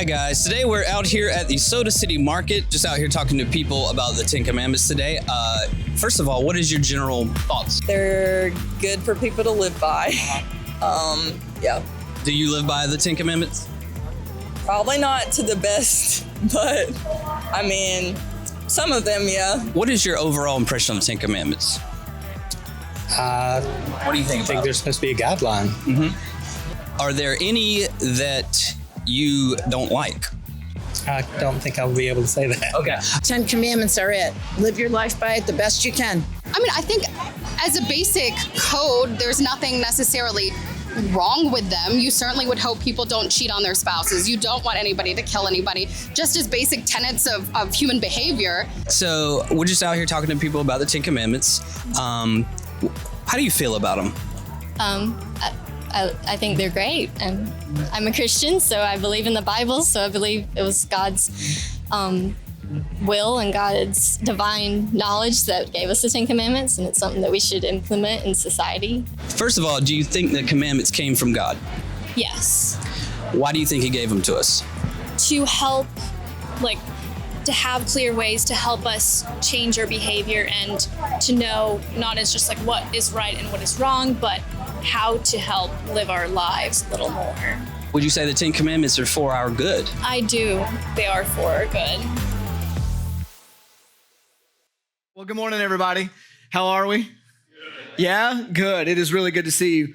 Hi guys, today we're out here at the Soda City Market, just out here talking to people about the Ten Commandments today. First of all, what is your general thoughts? They're good for people to live by. Yeah. Do you live by the Ten Commandments? Probably not to the best, but I mean, some of them, yeah. What is your overall impression of the Ten Commandments? What do you think I think there's supposed to be a guideline. Mm-hmm. Are there any that you don't like? I don't think I'll be able to say that. Okay. 10 Commandments are it. Live your life by it the best you can. I mean, I think as a basic code, there's nothing necessarily wrong with them. You certainly would hope people don't cheat on their spouses. You don't want anybody to kill anybody. Just as basic tenets of human behavior. So we're just out here talking to people about the Ten Commandments. How do you feel about them? I think they're great, and I'm a Christian, so I believe in the Bible, so I believe it was God's will and God's divine knowledge that gave us the Ten Commandments, and it's something that we should implement in society. First of all, do you think the commandments came from God? Yes. Why do you think he gave them to us? To help, to have clear ways to help us change our behavior and to know not as just what is right and what is wrong, but how to help live our lives a little more. Would you say the Ten Commandments are for our good? I do. They are for our good. Well, good morning, everybody. How are we? Good. Yeah, good. It is really good to see you.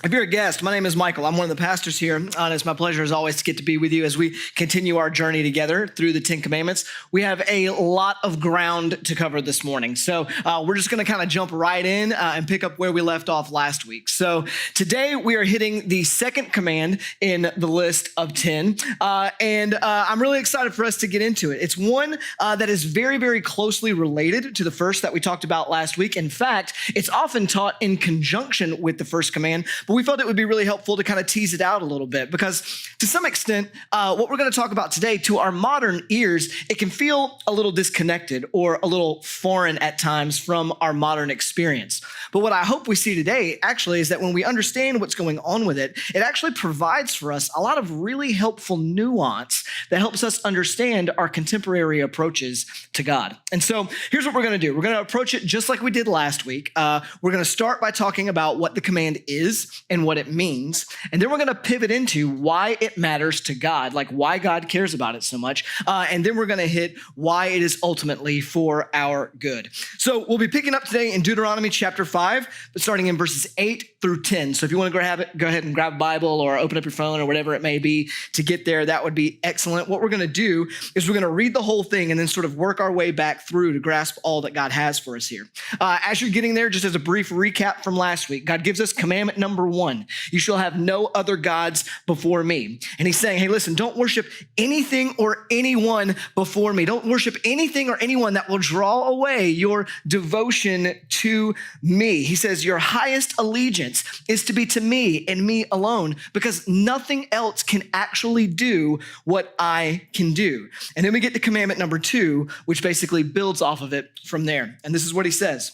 If you're a guest, my name is Michael. I'm one of the pastors here, and it's my pleasure as always to get to be with you as we continue our journey together through the Ten Commandments. We have a lot of ground to cover this morning, so we're just going to kind of jump right in and pick up where we left off last week. So today we are hitting the second command in the list of 10, and I'm really excited for us to get into it. It's one that is very, very closely related to the first that we talked about last week. In fact, it's often taught in conjunction with the first command, but we felt it would be really helpful to kind of tease it out a little bit because to some extent, what we're going to talk about today, to our modern ears, it can feel a little disconnected or a little foreign at times from our modern experience. But what I hope we see today actually is that when we understand what's going on with it, it actually provides for us a lot of really helpful nuance that helps us understand our contemporary approaches to God. And so here's what we're going to do. We're going to approach it just like we did last week. We're going to start by talking about what the command is and what it means. And then we're going to pivot into why it matters to God, like why God cares about it so much. And then we're going to hit why it is ultimately for our good. So we'll be picking up today in Deuteronomy chapter 5, but starting in verses 8 through 10. So if you want to go ahead and grab a Bible or open up your phone or whatever it may be to get there, that would be excellent. What we're going to do is we're going to read the whole thing and then sort of work our way back through to grasp all that God has for us here. As you're getting there, just as a brief recap from last week, God gives us commandment number 1. You shall have no other gods before me. And he's saying, hey, listen, don't worship anything or anyone before me. Don't worship anything or anyone that will draw away your devotion to me. He says, your highest allegiance is to be to me and me alone, because nothing else can actually do what I can do. And then we get to commandment number 2, which basically builds off of it from there. And this is what he says.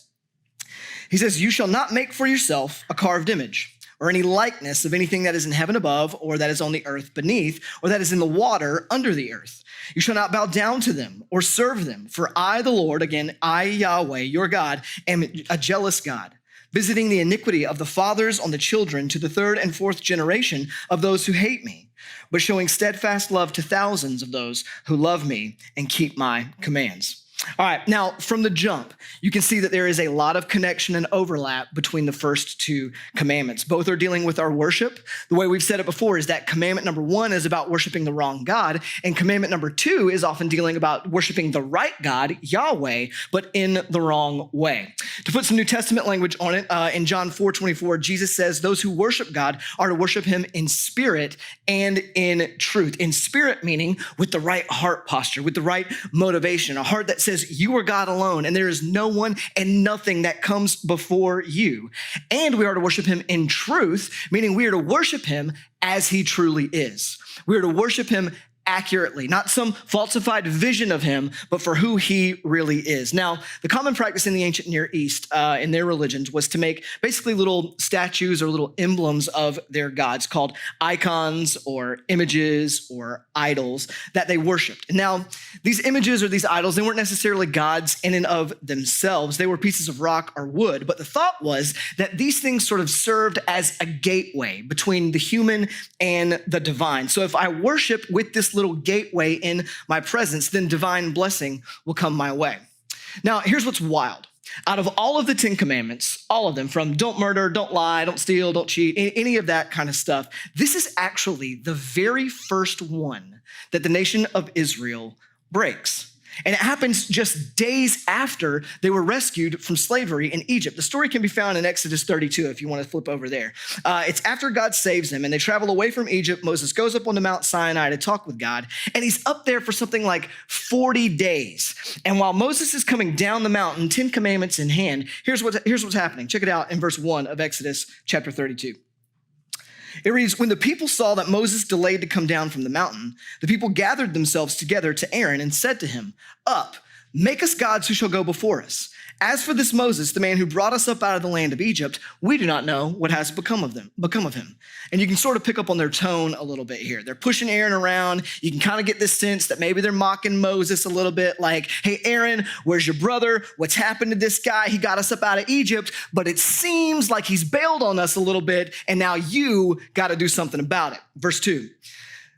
He says, you shall not make for yourself a carved image or any likeness of anything that is in heaven above, or that is on the earth beneath, or that is in the water under the earth. You shall not bow down to them or serve them, for I, the Lord, again, I, Yahweh, your God, am a jealous God, visiting the iniquity of the fathers on the children to the 3rd and 4th generation of those who hate me, but showing steadfast love to thousands of those who love me and keep my commands. All right, now from the jump, you can see that there is a lot of connection and overlap between the first 2 commandments. Both are dealing with our worship. The way we've said it before is that commandment number 1 is about worshiping the wrong God, and commandment number 2 is often dealing about worshiping the right God, Yahweh, but in the wrong way. To put some New Testament language on it, in John 4:24, Jesus says those who worship God are to worship him in spirit and in truth. In spirit meaning with the right heart posture, with the right motivation, a heart that says you are God alone, and there is no one and nothing that comes before you. And we are to worship him in truth, meaning we are to worship him as he truly is. We are to worship him accurately, not some falsified vision of him, but for who he really is. Now, the common practice in the ancient Near East, in their religions, was to make basically little statues or little emblems of their gods called icons or images or idols that they worshiped. And now, these images or these idols, they weren't necessarily gods in and of themselves. They were pieces of rock or wood, but the thought was that these things sort of served as a gateway between the human and the divine. So if I worship with this little gateway in my presence, then divine blessing will come my way. Now, here's what's wild. Out of all of the 10 commandments, all of them, from don't murder, don't lie, don't steal, don't cheat, any of that kind of stuff, this is actually the very first one that the nation of Israel breaks. And it happens just days after they were rescued from slavery in Egypt. The story can be found in Exodus 32 if you want to flip over there. It's after God saves them and they travel away from Egypt. Moses goes up onto Mount Sinai to talk with God, and he's up there for something like 40 days. And while Moses is coming down the mountain, 10 commandments in hand, here's what's happening. Check it out in verse 1 of Exodus chapter 32. It reads, when the people saw that Moses delayed to come down from the mountain, the people gathered themselves together to Aaron and said to him, up, make us gods who shall go before us. As for this Moses, the man who brought us up out of the land of Egypt, we do not know what has become of him. And you can sort of pick up on their tone a little bit here. They're pushing Aaron around. You can kind of get this sense that maybe they're mocking Moses a little bit, like, hey, Aaron, where's your brother? What's happened to this guy? He got us up out of Egypt, but it seems like he's bailed on us a little bit, and now you got to do something about it. Verse 2.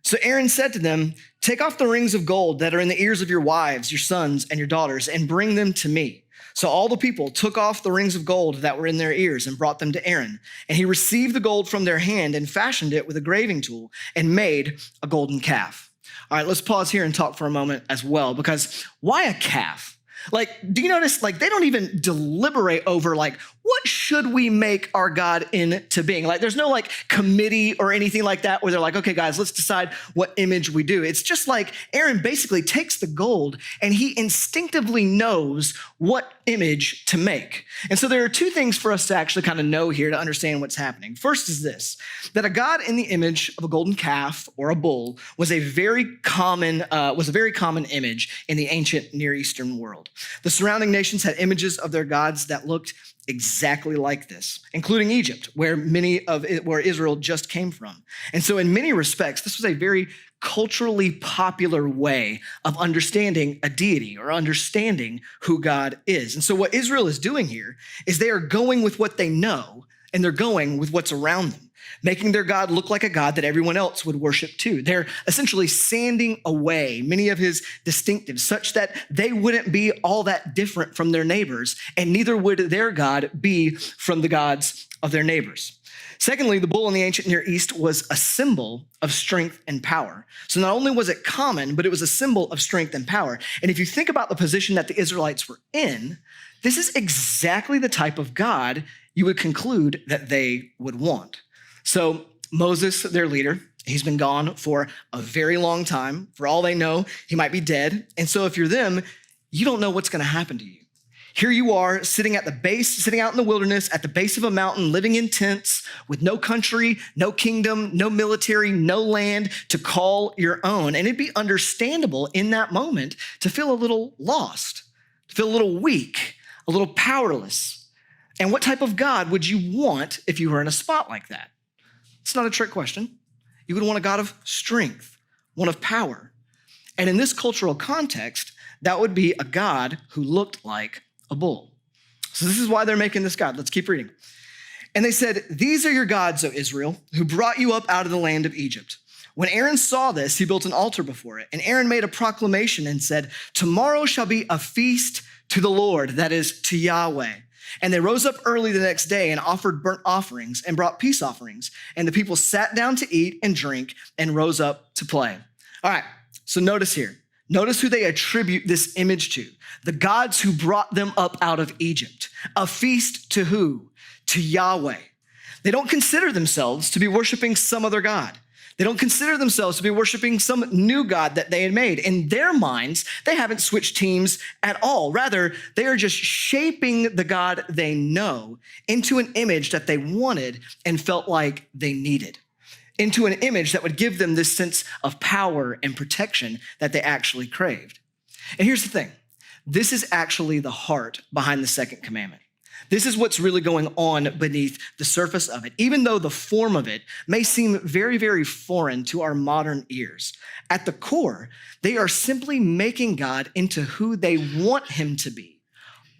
So Aaron said to them, take off the rings of gold that are in the ears of your wives, your sons, and your daughters, and bring them to me. So all the people took off the rings of gold that were in their ears and brought them to Aaron. And he received the gold from their hand and fashioned it with a graving tool and made a golden calf. All right, let's pause here and talk for a moment as well, because why a calf? Like, do you notice, like, they don't even deliberate over, like, what should we make our God into being? Like, there's no, like, committee or anything like that where they're like, okay, guys, let's decide what image we do. It's just like Aaron basically takes the gold and he instinctively knows what image to make. And so there are two things for us to actually kind of know here to understand what's happening. First is this, that a God in the image of a golden calf or a bull was a very common image in the ancient Near Eastern world. The surrounding nations had images of their gods that looked exactly like this, including Egypt, where Israel just came from. And so in many respects, this was a very culturally popular way of understanding a deity or understanding who God is. And so what Israel is doing here is they are going with what they know, and they're going with what's around them, making their God look like a God that everyone else would worship too. They're essentially sanding away many of his distinctives such that they wouldn't be all that different from their neighbors, and neither would their God be from the gods of their neighbors. Secondly, the bull in the ancient Near East was a symbol of strength and power. So not only was it common, but it was a symbol of strength and power. And if you think about the position that the Israelites were in, this is exactly the type of God you would conclude that they would want. So Moses, their leader, he's been gone for a very long time. For all they know, he might be dead. And so if you're them, you don't know what's going to happen to you. Here you are sitting out in the wilderness, at the base of a mountain, living in tents with no country, no kingdom, no military, no land to call your own. And it'd be understandable in that moment to feel a little lost, to feel a little weak, a little powerless. And what type of God would you want if you were in a spot like that? It's not a trick question. You would want a God of strength, one of power. And in this cultural context, that would be a God who looked like a bull. So this is why they're making this God. Let's keep reading. And they said, these are your gods, O Israel, who brought you up out of the land of Egypt. When Aaron saw this, he built an altar before it. And Aaron made a proclamation and said, tomorrow shall be a feast to the Lord, that is to Yahweh. And they rose up early the next day and offered burnt offerings and brought peace offerings. And the people sat down to eat and drink and rose up to play. All right, so notice here. Notice who they attribute this image to. The gods who brought them up out of Egypt. A feast to who? To Yahweh. They don't consider themselves to be worshiping some other God. They don't consider themselves to be worshiping some new God that they had made. In their minds, they haven't switched teams at all. Rather, they are just shaping the God they know into an image that they wanted and felt like they needed. into an image that would give them this sense of power and protection that they actually craved. And here's the thing. This is actually the heart behind the second commandment. This is what's really going on beneath the surface of it, even though the form of it may seem very, very foreign to our modern ears. At the core, they are simply making God into who they want him to be,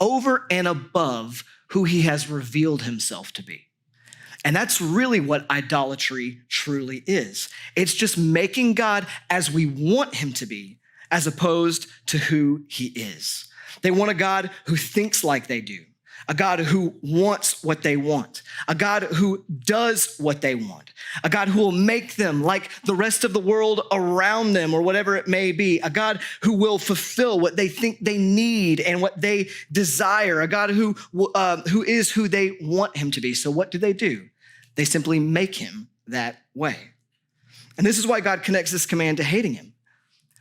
over and above who he has revealed himself to be. And that's really what idolatry truly is. It's just making God as we want him to be, as opposed to who he is. They want a God who thinks like they do, a God who wants what they want, a God who does what they want, a God who will make them like the rest of the world around them or whatever it may be, a God who will fulfill what they think they need and what they desire, a God who is who they want him to be. So what do? They simply make him that way. And this is why God connects this command to hating him,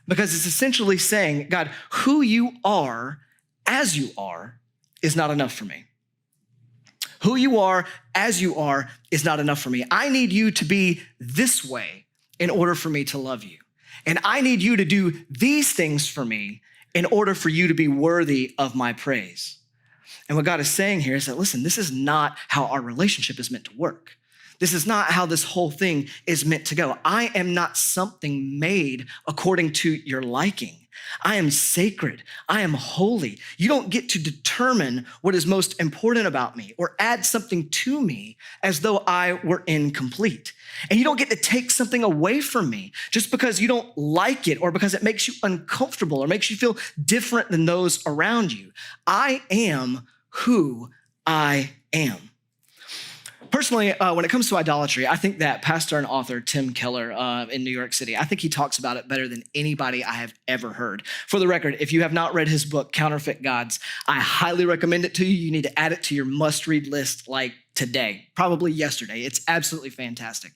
because it's essentially saying, God, who you are as you are is not enough for me. Who you are as you are is not enough for me. I need you to be this way in order for me to love you. And I need you to do these things for me in order for you to be worthy of my praise. And what God is saying here is that, listen, this is not how our relationship is meant to work. This is not how this whole thing is meant to go. I am not something made according to your liking. I am sacred. I am holy. You don't get to determine what is most important about me or add something to me as though I were incomplete. And you don't get to take something away from me just because you don't like it or because it makes you uncomfortable or makes you feel different than those around you. I am who I am. Personally, when it comes to idolatry, I think that pastor and author Tim Keller in New York City, I think he talks about it better than anybody I have ever heard. For the record, if you have not read his book, Counterfeit Gods, I highly recommend it to you. You need to add it to your must-read list like today, probably yesterday. It's absolutely fantastic.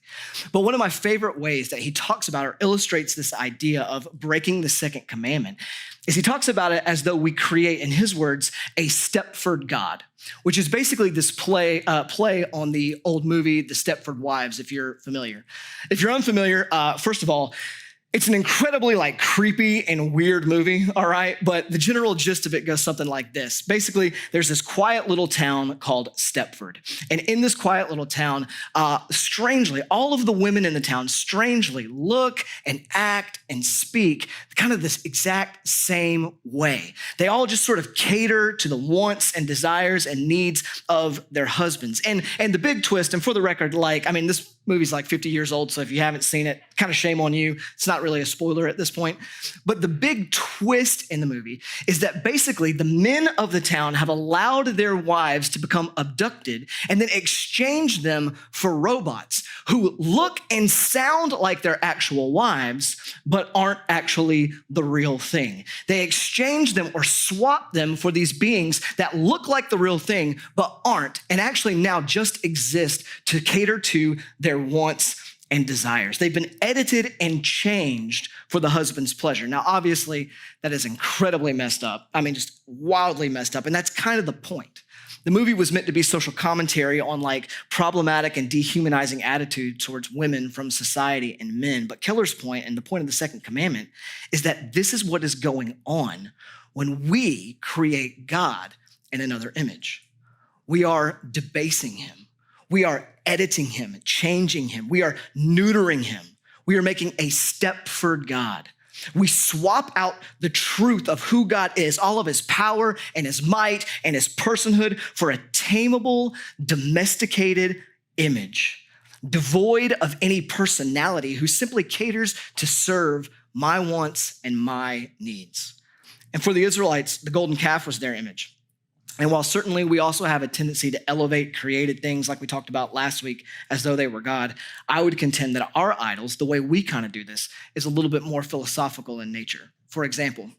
But one of my favorite ways that he talks about or illustrates this idea of breaking the second commandment is he talks about it as though we create, in his words, a Stepford God, which is basically this play on the old movie, The Stepford Wives, if you're familiar. If you're unfamiliar, first of all, it's an incredibly creepy and weird movie, all right? But the general gist of it goes something like this. Basically, there's this quiet little town called Stepford. And in this quiet little town, strangely, all of the women in the town strangely look and act and speak kind of this exact same way. They all just sort of cater to the wants and desires and needs of their husbands. And the big twist, and for the record, this movie's 50 years old, so if you haven't seen it, kind of shame on you. It's not really a spoiler at this point. But the big twist in the movie is that basically the men of the town have allowed their wives to become abducted and then exchange them for robots who look and sound like their actual wives, but aren't actually the real thing. They exchange them or swap them for these beings that look like the real thing, but aren't, and actually now just exist to cater to their wants and desires. They've been edited and changed for the husband's pleasure. Now, obviously, that is incredibly messed up. Just wildly messed up. And that's kind of the point. The movie was meant to be social commentary on problematic and dehumanizing attitudes towards women from society and men. But Keller's point, and the point of the second commandment, is that this is what is going on when we create God in another image. We are debasing him. We are editing him, changing him. We are neutering him. We are making a Stepford God. We swap out the truth of who God is, all of his power and his might and his personhood, for a tameable, domesticated image, devoid of any personality, who simply caters to serve my wants and my needs. And for the Israelites, the golden calf was their image. And while certainly we also have a tendency to elevate created things like we talked about last week as though they were God, I would contend that our idols, the way we kind of do this, is a little bit more philosophical in nature. For example,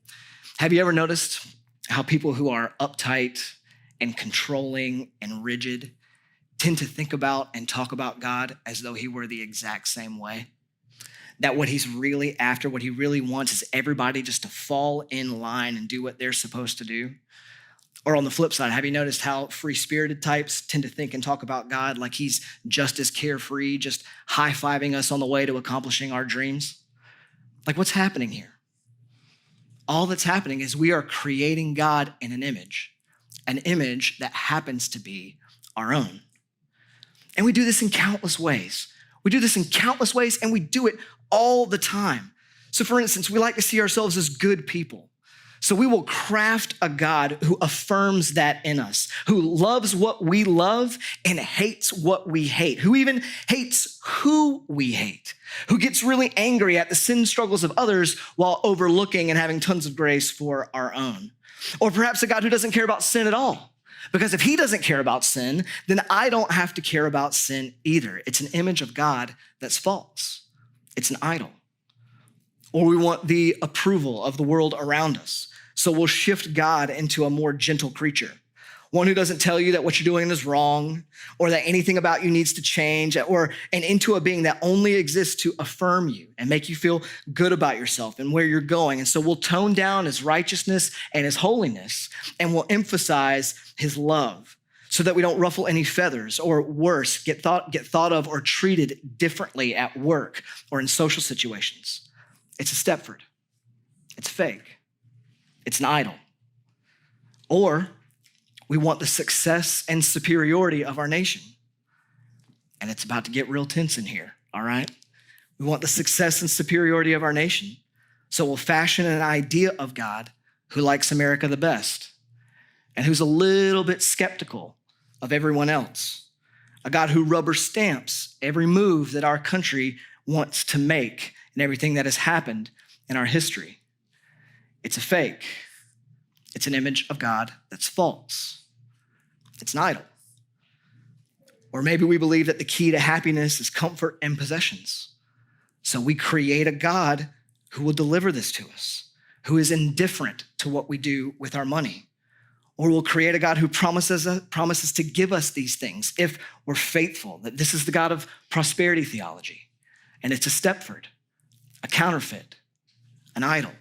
have you ever noticed how people who are uptight and controlling and rigid tend to think about and talk about God as though he were the exact same way? That what he's really after, what he really wants, is everybody just to fall in line and do what they're supposed to do. Or on the flip side, have you noticed how free-spirited types tend to think and talk about God like he's just as carefree, just high-fiving us on the way to accomplishing our dreams? Like, what's happening here? All that's happening is we are creating God in an image that happens to be our own. And we do this in countless ways. And we do it all the time. So for instance, we like to see ourselves as good people. So we will craft a God who affirms that in us, who loves what we love and hates what we hate, who even hates who we hate, who gets really angry at the sin struggles of others while overlooking and having tons of grace for our own. Or perhaps a God who doesn't care about sin at all. Because if he doesn't care about sin, then I don't have to care about sin either. It's an image of God that's false. It's an idol. Or we want the approval of the world around us. So we'll shift God into a more gentle creature, one who doesn't tell you that what you're doing is wrong or that anything about you needs to change, and into a being that only exists to affirm you and make you feel good about yourself and where you're going. And so we'll tone down his righteousness and his holiness, and we'll emphasize his love so that we don't ruffle any feathers, or worse, get thought of or treated differently at work or in social situations. It's a Stepford. It's fake. It's an idol. Or we want the success and superiority of our nation. And it's about to get real tense in here, all right? We want the success and superiority of our nation. So we'll fashion an idea of God who likes America the best and who's a little bit skeptical of everyone else. A God who rubber stamps every move that our country wants to make and everything that has happened in our history. It's a fake. It's an image of God that's false. It's an idol. Or maybe we believe that the key to happiness is comfort and possessions. So we create a God who will deliver this to us, who is indifferent to what we do with our money. Or we'll create a God who promises to give us these things if we're faithful, that this is the God of prosperity theology. And it's a Stepford, a counterfeit, an idol.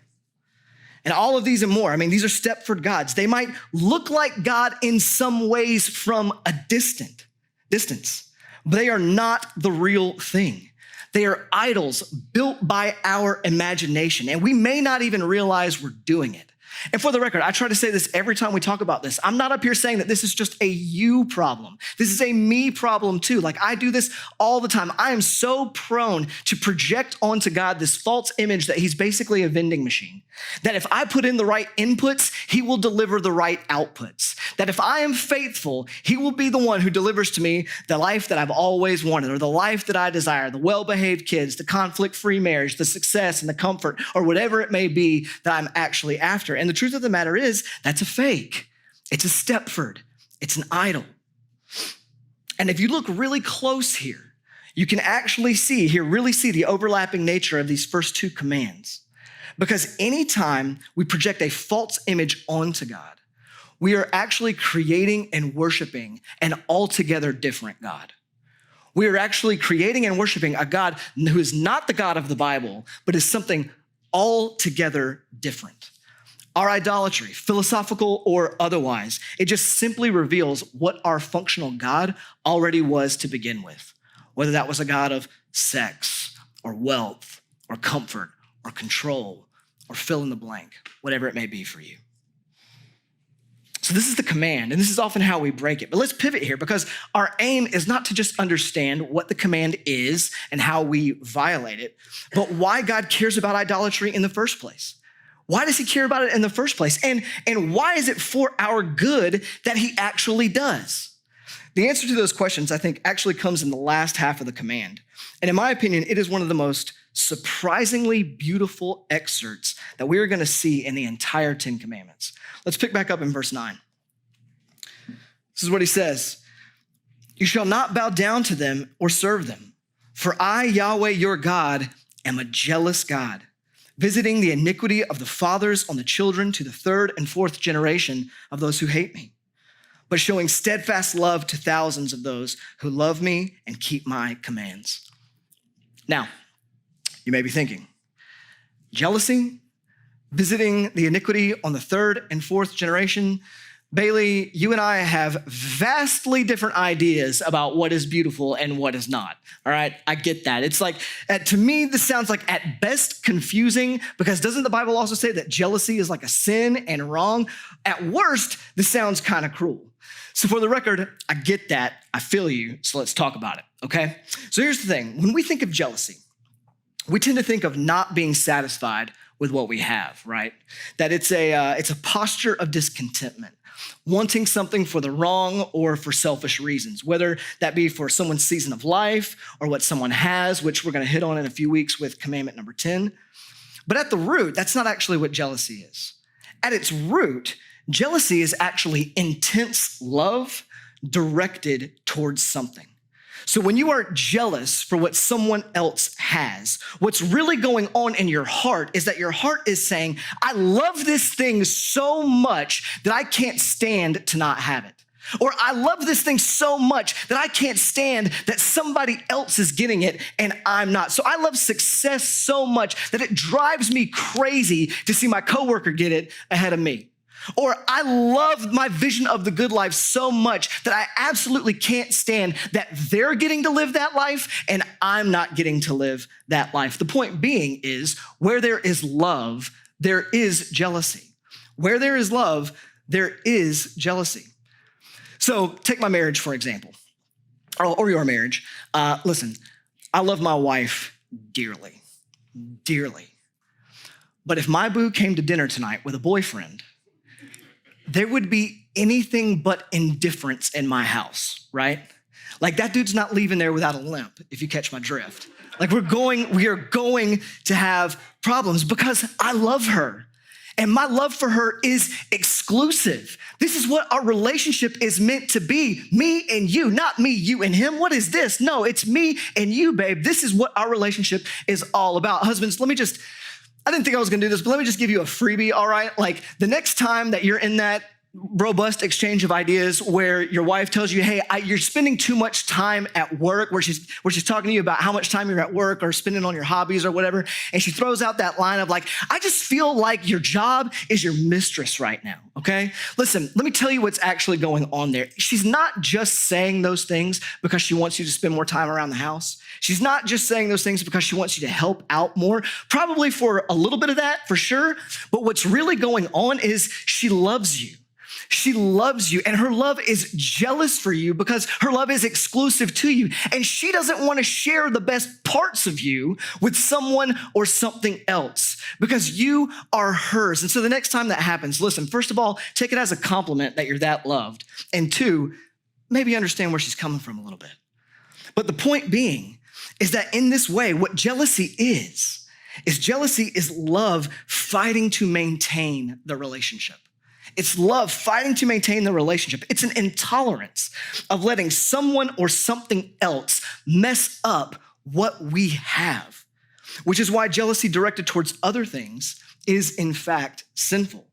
And all of these and more, these are Stepford gods. They might look like God in some ways from a distance, but they are not the real thing. They are idols built by our imagination, and we may not even realize we're doing it. And for the record, I try to say this every time we talk about this. I'm not up here saying that this is just a you problem. This is a me problem too. Like, I do this all the time. I am so prone to project onto God this false image that he's basically a vending machine. That if I put in the right inputs, he will deliver the right outputs. That if I am faithful, he will be the one who delivers to me the life that I've always wanted, or the life that I desire, the well-behaved kids, the conflict-free marriage, the success and the comfort, or whatever it may be that I'm actually after. And the truth of the matter is, that's a fake. It's a Stepford. It's an idol. And if you look really close here, you can actually really see the overlapping nature of these first two commands. Because anytime we project a false image onto God, we are actually creating and worshiping an altogether different God. We are actually creating and worshiping a God who is not the God of the Bible, but is something altogether different. Our idolatry, philosophical or otherwise, it just simply reveals what our functional God already was to begin with, whether that was a God of sex or wealth or comfort or control or fill in the blank, whatever it may be for you. So this is the command, and this is often how we break it. But let's pivot here, because our aim is not to just understand what the command is and how we violate it, but why God cares about idolatry in the first place. Why does he care about it in the first place? And why is it for our good that he actually does? The answer to those questions, I think, actually comes in the last half of the command. And in my opinion, it is one of the most surprisingly beautiful excerpts that we are going to see in the entire Ten Commandments. Let's pick back up in verse 9. This is what he says. You shall not bow down to them or serve them, for I, Yahweh, your God, am a jealous God, visiting the iniquity of the fathers on the children to the third and fourth generation of those who hate me, but showing steadfast love to thousands of those who love me and keep my commands. Now, you may be thinking, jealousy, visiting the iniquity on the third and fourth generation, Bailey, you and I have vastly different ideas about what is beautiful and what is not. All right, I get that. It's like, to me, this sounds like at best confusing, because doesn't the Bible also say that jealousy is like a sin and wrong? At worst, this sounds kind of cruel. So for the record, I get that. I feel you. So let's talk about it, okay? So here's the thing. When we think of jealousy, we tend to think of not being satisfied with what we have, right? That it's a posture of discontentment, wanting something for the wrong or for selfish reasons, whether that be for someone's season of life or what someone has, which we're going to hit on in a few weeks with commandment number 10. But at the root, that's not actually what jealousy is. At its root, jealousy is actually intense love directed towards something. So when you are jealous for what someone else has, what's really going on in your heart is that your heart is saying, I love this thing so much that I can't stand to not have it. Or I love this thing so much that I can't stand that somebody else is getting it and I'm not. So I love success so much that it drives me crazy to see my coworker get it ahead of me. Or I love my vision of the good life so much that I absolutely can't stand that they're getting to live that life and I'm not getting to live that life. The point being is, where there is love, there is jealousy. Where there is love, there is jealousy. So take my marriage, for example, or your marriage. Listen, I love my wife dearly, dearly. But if my boo came to dinner tonight with a boyfriend, there would be anything but indifference in my house, right? Like, that dude's not leaving there without a limp, if you catch my drift. Like, we are going to have problems because I love her. And my love for her is exclusive. This is what our relationship is meant to be. Me and you, not me, you and him. What is this? No, it's me and you, babe. This is what our relationship is all about. Husbands, I didn't think I was gonna do this, but let me just give you a freebie, all right? Like, the next time that you're in that robust exchange of ideas where your wife tells you, hey, you're spending too much time at work, where she's talking to you about how much time you're at work or spending on your hobbies or whatever, and she throws out that line of like, I just feel like your job is your mistress right now, okay? Listen, let me tell you what's actually going on there. She's not just saying those things because she wants you to spend more time around the house. She's not just saying those things because she wants you to help out more, probably for a little bit of that, for sure. But what's really going on is she loves you. She loves you, and her love is jealous for you because her love is exclusive to you. And she doesn't want to share the best parts of you with someone or something else because you are hers. And so the next time that happens, listen, first of all, take it as a compliment that you're that loved. And two, maybe understand where she's coming from a little bit. But the point being is that in this way, what jealousy is jealousy is love fighting to maintain the relationship. It's love fighting to maintain the relationship. It's an intolerance of letting someone or something else mess up what we have, which is why jealousy directed towards other things is in fact sinful.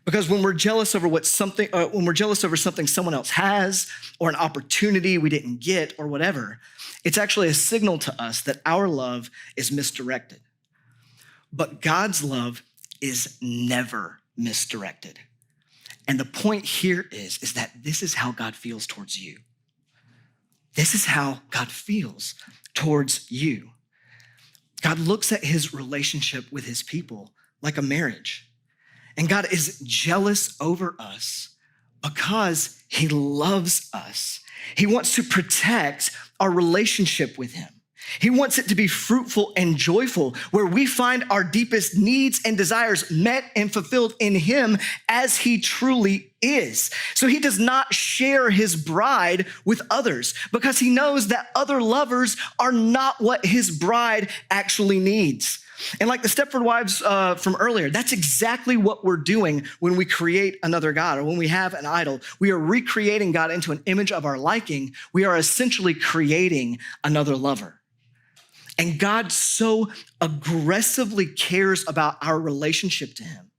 Because when we're jealous over something someone else has, or an opportunity we didn't get, or whatever, it's actually a signal to us that our love is misdirected. But God's love is never misdirected. And the point here is that this is how God feels towards you. This is how God feels towards you. God looks at his relationship with his people like a marriage. And God is jealous over us because he loves us. He wants to protect our relationship with him. He wants it to be fruitful and joyful, where we find our deepest needs and desires met and fulfilled in him as he truly is. So he does not share his bride with others because he knows that other lovers are not what his bride actually needs. And like the Stepford wives from earlier, that's exactly what we're doing when we create another God or when we have an idol. We are recreating God into an image of our liking. We are essentially creating another lover. And God so aggressively cares about our relationship to him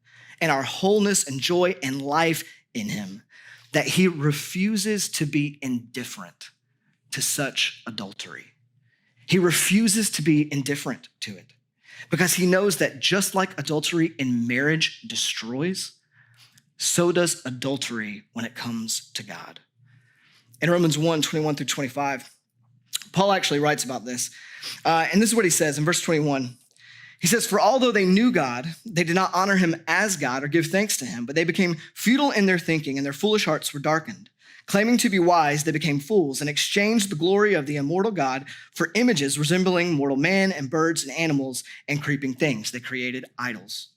and our wholeness and joy and life in him that he refuses to be indifferent to such adultery. He refuses to be indifferent to it because he knows that just like adultery in marriage destroys, so does adultery when it comes to God. In Romans 1:21-25, Paul actually writes about this. And this is what he says in verse 21. He says, "For although they knew God, they did not honor him as God or give thanks to him, but they became futile in their thinking and their foolish hearts were darkened. Claiming to be wise, they became fools and exchanged the glory of the immortal God for images resembling mortal man and birds and animals and creeping things. They created idols.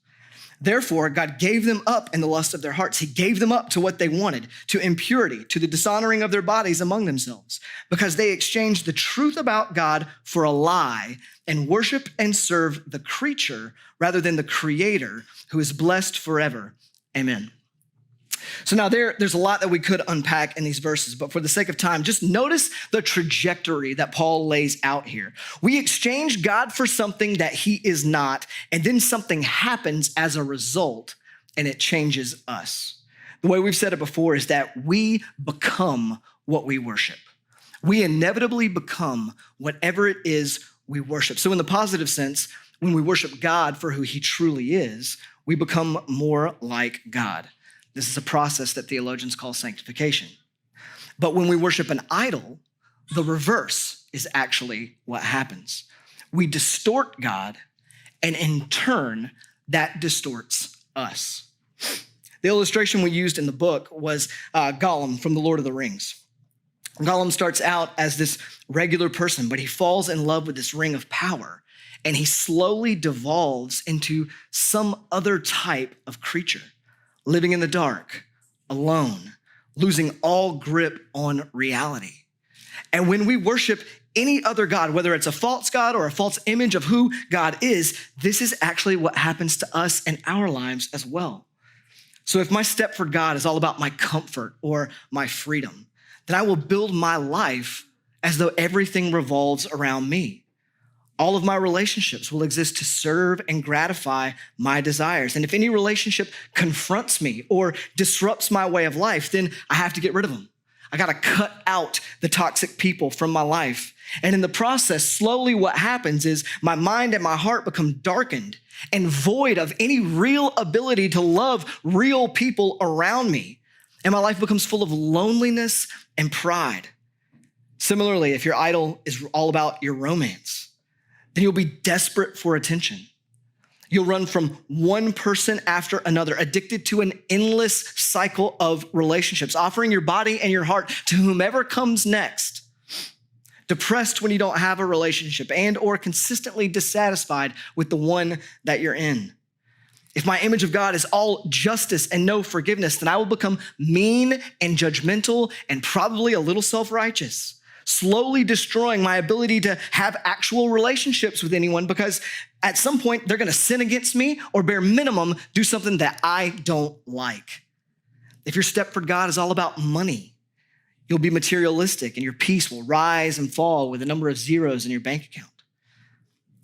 Therefore, God gave them up in the lust of their hearts. He gave them up to what they wanted, to impurity, to the dishonoring of their bodies among themselves, because they exchanged the truth about God for a lie and worship and serve the creature rather than the Creator, who is blessed forever. Amen." So now there's a lot that we could unpack in these verses, but for the sake of time, just notice the trajectory that Paul lays out here. We exchange God for something that he is not, and then something happens as a result, and it changes us. The way we've said it before is that we become what we worship. We inevitably become whatever it is we worship. So in the positive sense, when we worship God for who he truly is, we become more like God. This is a process that theologians call sanctification. But when we worship an idol, the reverse is actually what happens. We distort God, and in turn, that distorts us. The illustration we used in the book was Gollum from The Lord of the Rings. Gollum starts out as this regular person, but he falls in love with this ring of power, and he slowly devolves into some other type of creature. Living in the dark, alone, losing all grip on reality. And when we worship any other God, whether it's a false God or a false image of who God is, this is actually what happens to us in our lives as well. So if my step for God is all about my comfort or my freedom, then I will build my life as though everything revolves around me. All of my relationships will exist to serve and gratify my desires. And if any relationship confronts me or disrupts my way of life, then I have to get rid of them. I got to cut out the toxic people from my life. And in the process, slowly what happens is my mind and my heart become darkened and void of any real ability to love real people around me. And my life becomes full of loneliness and pride. Similarly, if your idol is all about your romance, then you'll be desperate for attention. You'll run from one person after another, addicted to an endless cycle of relationships, offering your body and your heart to whomever comes next. Depressed when you don't have a relationship and or consistently dissatisfied with the one that you're in. If my image of God is all justice and no forgiveness, then I will become mean and judgmental and probably a little self-righteous, slowly destroying my ability to have actual relationships with anyone because at some point they're gonna sin against me or bare minimum do something that I don't like. If your step for God is all about money, you'll be materialistic and your peace will rise and fall with a number of zeros in your bank account.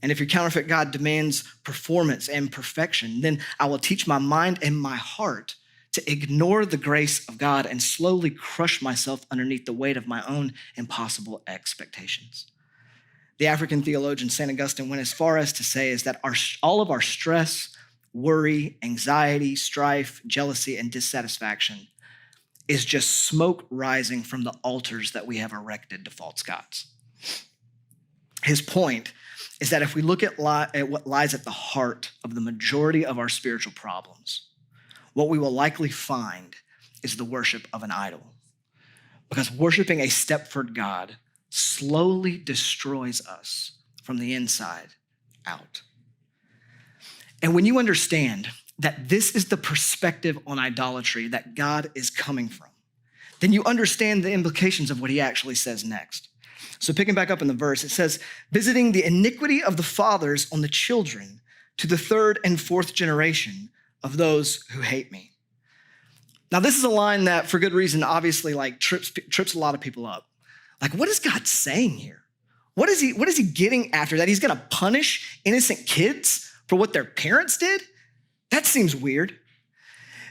And if your counterfeit God demands performance and perfection, then I will teach my mind and my heart to ignore the grace of God and slowly crush myself underneath the weight of my own impossible expectations. The African theologian St. Augustine went as far as to say is that all of our stress, worry, anxiety, strife, jealousy, and dissatisfaction is just smoke rising from the altars that we have erected to false gods. His point is that if we look at what lies at the heart of the majority of our spiritual problems, what we will likely find is the worship of an idol. Because worshiping a Stepford God slowly destroys us from the inside out. And when you understand that this is the perspective on idolatry that God is coming from, then you understand the implications of what he actually says next. So picking back up in the verse, it says, visiting the iniquity of the fathers on the children to the third and fourth generation of those who hate me. Now, this is a line that, for good reason, obviously trips a lot of people up. Like, what is God saying here? What is he getting after? That he's gonna punish innocent kids for what their parents did? That seems weird.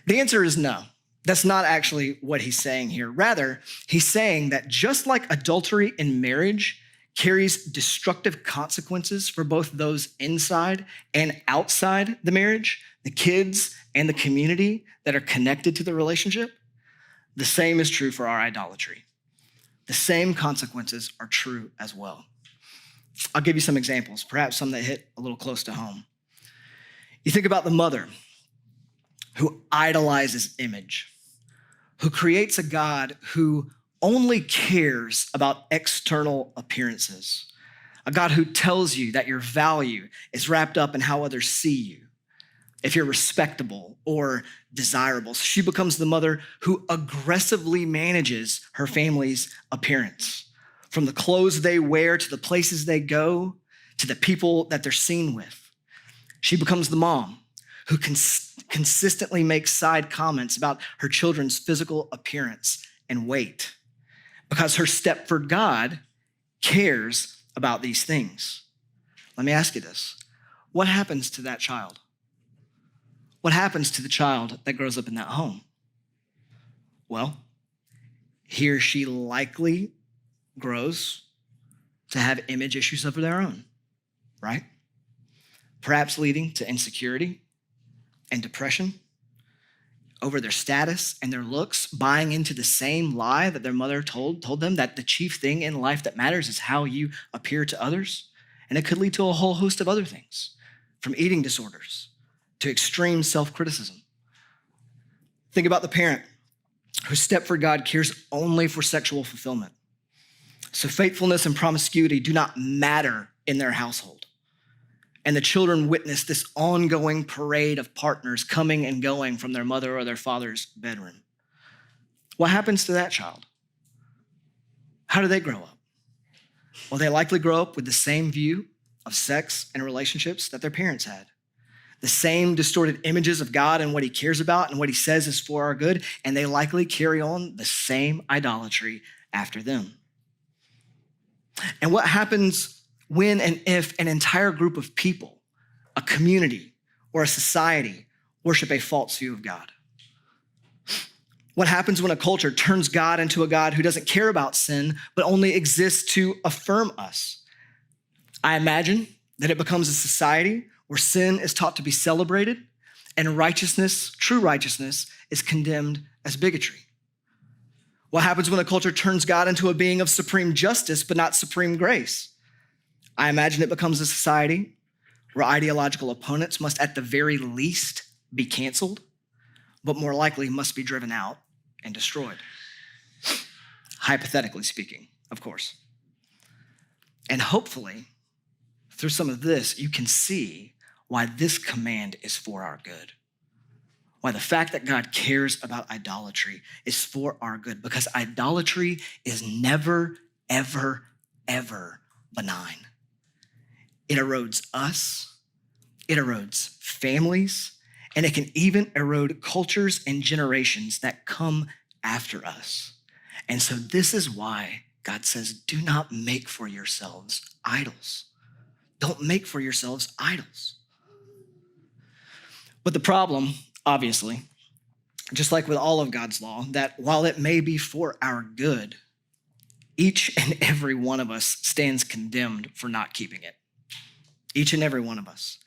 The answer is no. That's not actually what he's saying here. Rather, he's saying that just like adultery in marriage carries destructive consequences for both those inside and outside the marriage, the kids and the community that are connected to the relationship, the same is true for our idolatry. The same consequences are true as well. I'll give you some examples, perhaps some that hit a little close to home. You think about the mother who idolizes image, who creates a God who only cares about external appearances, a God who tells you that your value is wrapped up in how others see you, if you're respectable or desirable. So she becomes the mother who aggressively manages her family's appearance, from the clothes they wear to the places they go to the people that they're seen with. She becomes the mom who consistently makes side comments about her children's physical appearance and weight because her Stepford God cares about these things. Let me ask you this. What happens to that child? What happens to the child that grows up in that home? Well, he or she likely grows to have image issues of their own, right? Perhaps leading to insecurity and depression over their status and their looks, buying into the same lie that their mother told them that the chief thing in life that matters is how you appear to others. And it could lead to a whole host of other things, from eating disorders to extreme self-criticism. Think about the parent whose Stepford God cares only for sexual fulfillment. So faithfulness and promiscuity do not matter in their household. And the children witness this ongoing parade of partners coming and going from their mother or their father's bedroom. What happens to that child? How do they grow up? Well, they likely grow up with the same view of sex and relationships that their parents had. The same distorted images of God and what he cares about and what he says is for our good, and they likely carry on the same idolatry after them. And what happens when and if an entire group of people, a community, or a society worship a false view of God? What happens when a culture turns God into a God who doesn't care about sin, but only exists to affirm us? I imagine that it becomes a society where sin is taught to be celebrated and righteousness, true righteousness, is condemned as bigotry. What happens when a culture turns God into a being of supreme justice, but not supreme grace? I imagine it becomes a society where ideological opponents must at the very least be canceled, but more likely must be driven out and destroyed. Hypothetically speaking, of course. And hopefully, through some of this, you can see why this command is for our good. Why the fact that God cares about idolatry is for our good, because idolatry is never, ever, ever benign. It erodes us, it erodes families, and it can even erode cultures and generations that come after us. And so this is why God says, do not make for yourselves idols. Don't make for yourselves idols. But the problem, obviously, just like with all of God's law, that while it may be for our good, each and every one of us stands condemned for not keeping it. Each and every one of us.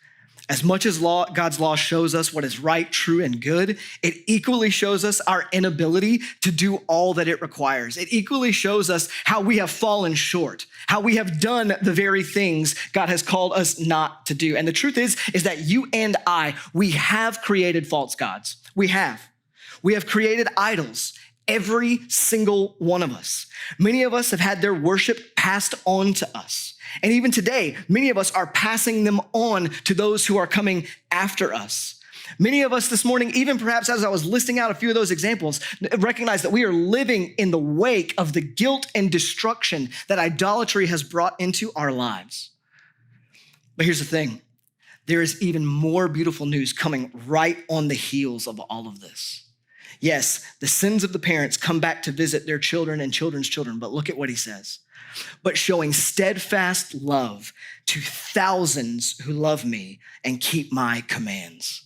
As much as God's law shows us what is right, true, and good, it equally shows us our inability to do all that it requires. It equally shows us how we have fallen short, how we have done the very things God has called us not to do. And the truth is that you and I, we have created false gods. We have. We have created idols, every single one of us. Many of us have had their worship passed on to us. And even today, many of us are passing them on to those who are coming after us. Many of us this morning, even perhaps as I was listing out a few of those examples, recognize that we are living in the wake of the guilt and destruction that idolatry has brought into our lives. But here's the thing. There is even more beautiful news coming right on the heels of all of this. Yes, the sins of the parents come back to visit their children and children's children, but look at what he says. But showing steadfast love to thousands who love me and keep my commands.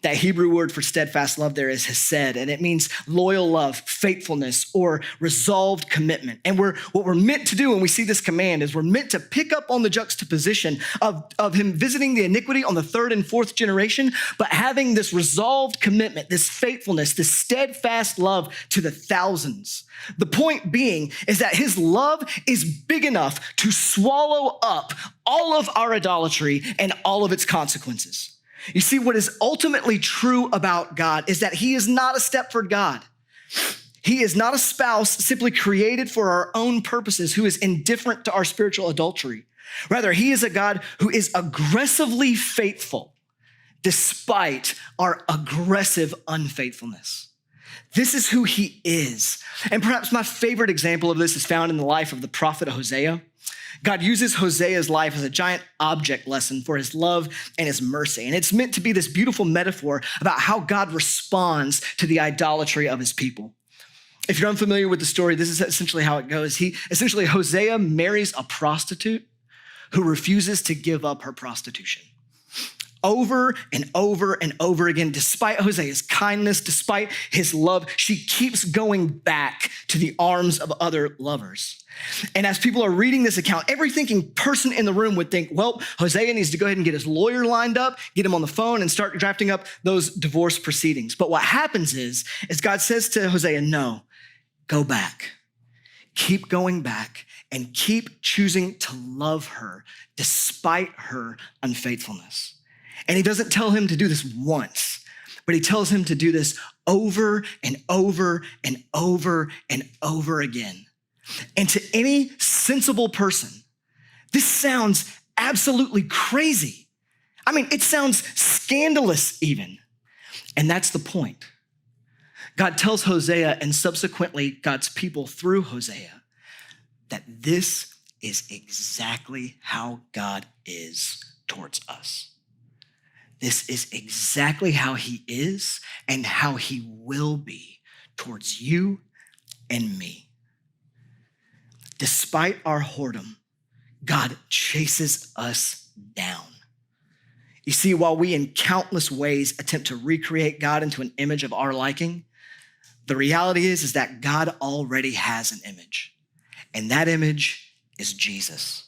That Hebrew word for steadfast love there is hesed, and it means loyal love, faithfulness, or resolved commitment. And what we're meant to do when we see this command is we're meant to pick up on the juxtaposition of him visiting the iniquity on the third and fourth generation, but having this resolved commitment, this faithfulness, this steadfast love to the thousands. The point being is that his love is big enough to swallow up all of our idolatry and all of its consequences. You see, what is ultimately true about God is that he is not a Stepford God. He is not a spouse simply created for our own purposes who is indifferent to our spiritual adultery. Rather, he is a God who is aggressively faithful despite our aggressive unfaithfulness. This is who he is. And perhaps my favorite example of this is found in the life of the prophet Hosea. God uses Hosea's life as a giant object lesson for his love and his mercy. And it's meant to be this beautiful metaphor about how God responds to the idolatry of his people. If you're unfamiliar with the story, this is essentially how it goes. Hosea marries a prostitute who refuses to give up her prostitution. Over and over and over again, despite Hosea's kindness, despite his love, she keeps going back to the arms of other lovers. And as people are reading this account, every thinking person in the room would think, well, Hosea needs to go ahead and get his lawyer lined up, get him on the phone and start drafting up those divorce proceedings. But what happens is God says to Hosea, no, go back. Keep going back and keep choosing to love her despite her unfaithfulness. And he doesn't tell him to do this once, but he tells him to do this over and over and over and over again. And to any sensible person, this sounds absolutely crazy. I mean, it sounds scandalous even. And that's the point. God tells Hosea and subsequently God's people through Hosea that this is exactly how God is towards us. This is exactly how he is and how he will be towards you and me. Despite our whoredom, God chases us down. You see, while we in countless ways attempt to recreate God into an image of our liking, the reality is that God already has an image, and that image is Jesus.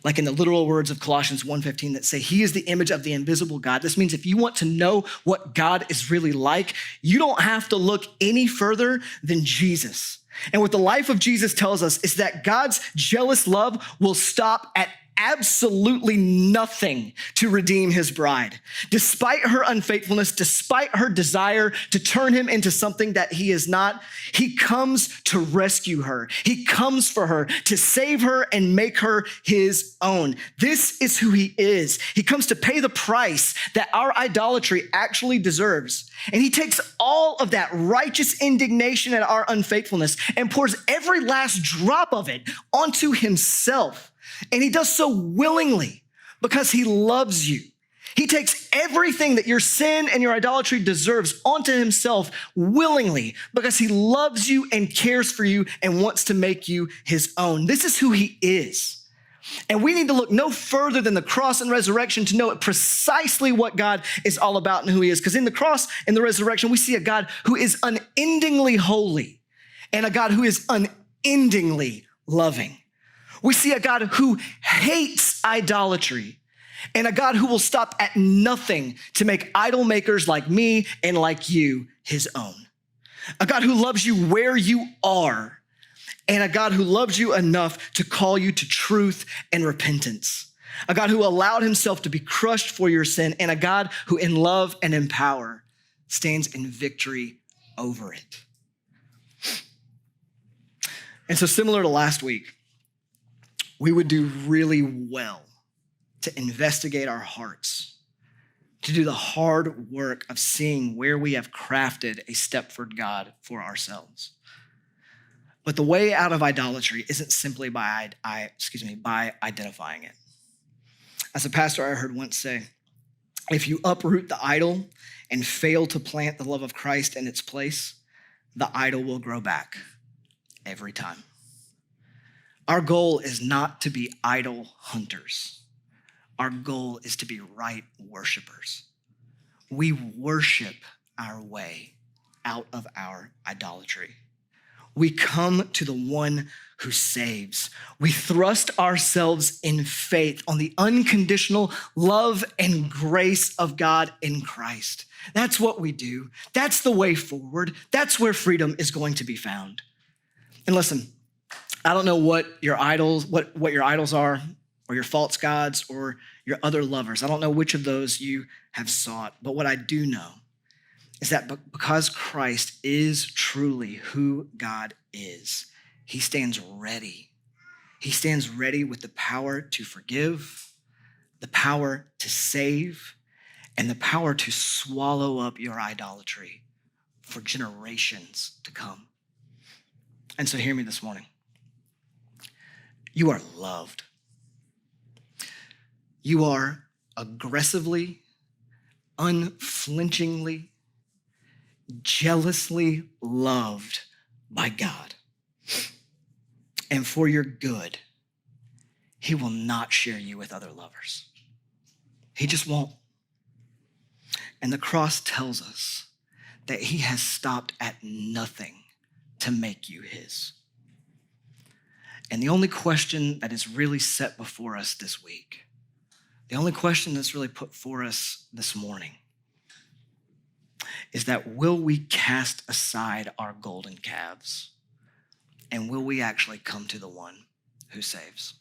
Like in the literal words of Colossians 1:15 that say, he is the image of the invisible God. This means if you want to know what God is really like, you don't have to look any further than Jesus. And what the life of Jesus tells us is that God's jealous love will stop at absolutely nothing to redeem his bride. Despite her unfaithfulness, despite her desire to turn him into something that he is not, he comes to rescue her. He comes for her, to save her and make her his own. This is who he is. He comes to pay the price that our idolatry actually deserves. And he takes all of that righteous indignation at our unfaithfulness and pours every last drop of it onto himself. And he does so willingly because he loves you. He takes everything that your sin and your idolatry deserves onto himself willingly because he loves you and cares for you and wants to make you his own. This is who he is. And we need to look no further than the cross and resurrection to know precisely what God is all about and who he is. Because in the cross and the resurrection, we see a God who is unendingly holy and a God who is unendingly loving. We see a God who hates idolatry and a God who will stop at nothing to make idol makers like me and like you his own. A God who loves you where you are and a God who loves you enough to call you to truth and repentance. A God who allowed himself to be crushed for your sin and a God who in love and in power stands in victory over it. And so similar to last week, we would do really well to investigate our hearts, to do the hard work of seeing where we have crafted a Stepford God for ourselves. But the way out of idolatry isn't simply by identifying it. As a pastor I heard once say, if you uproot the idol and fail to plant the love of Christ in its place, the idol will grow back every time. Our goal is not to be idol hunters. Our goal is to be right worshipers. we worship our way out of our idolatry. We come to the one who saves. We thrust ourselves in faith on the unconditional love and grace of God in Christ. That's what we do. That's the way forward. That's where freedom is going to be found. And listen, I don't know what your idols are, or your false gods, or your other lovers. I don't know which of those you have sought, but what I do know is that because Christ is truly who God is, he stands ready. He stands ready with the power to forgive, the power to save, and the power to swallow up your idolatry for generations to come. And so hear me this morning. You are loved. You are aggressively, unflinchingly, jealously loved by God. And for your good, he will not share you with other lovers. He just won't. And the cross tells us that he has stopped at nothing to make you his. And the only question that is really set before us this week, the only question that's really put for us this morning, is that will we cast aside our golden calves, and will we actually come to the one who saves?